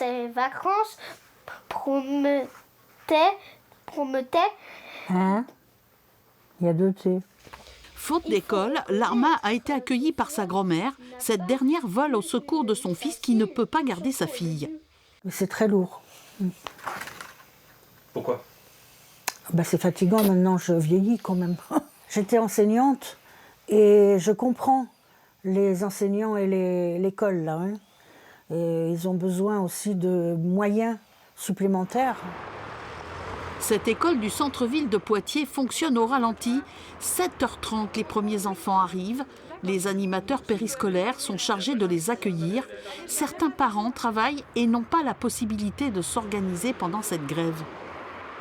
ces vacances promettait. Hein? Il y a 2 T. Faute d'école, Larma a été accueillie par sa grand-mère. Cette dernière vole au secours de son fils qui ne peut pas garder sa fille. Mais c'est très lourd. Pourquoi? C'est fatigant maintenant, je vieillis quand même. J'étais enseignante et je comprends les enseignants et l'école là. Et ils ont besoin aussi de moyens supplémentaires. Cette école du centre-ville de Poitiers fonctionne au ralenti. 7h30, les premiers enfants arrivent. Les animateurs périscolaires sont chargés de les accueillir. Certains parents travaillent et n'ont pas la possibilité de s'organiser pendant cette grève.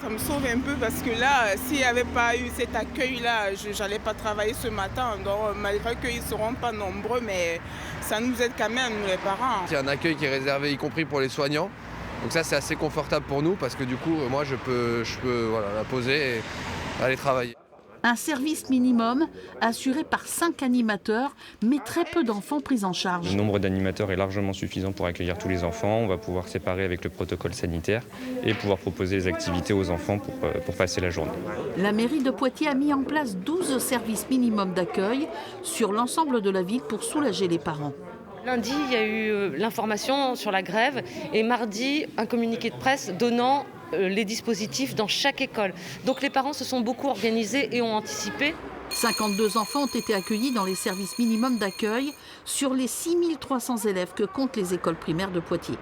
Ça me sauve un peu parce que là, s'il n'y avait pas eu cet accueil-là, je n'allais pas travailler ce matin. Donc, malgré qu'ils ne seront pas nombreux, mais ça nous aide quand même, nous les parents. Il y a un accueil qui est réservé, y compris pour les soignants. Donc ça, c'est assez confortable pour nous parce que du coup, moi, je peux la poser et aller travailler. Un service minimum assuré par 5 animateurs, mais très peu d'enfants pris en charge. Le nombre d'animateurs est largement suffisant pour accueillir tous les enfants. On va pouvoir séparer avec le protocole sanitaire et pouvoir proposer les activités aux enfants pour passer la journée. La mairie de Poitiers a mis en place 12 services minimums d'accueil sur l'ensemble de la ville pour soulager les parents. Lundi, il y a eu l'information sur la grève et mardi, un communiqué de presse donnant les dispositifs dans chaque école. Donc les parents se sont beaucoup organisés et ont anticipé. 52 enfants ont été accueillis dans les services minimums d'accueil sur les 6300 élèves que comptent les écoles primaires de Poitiers.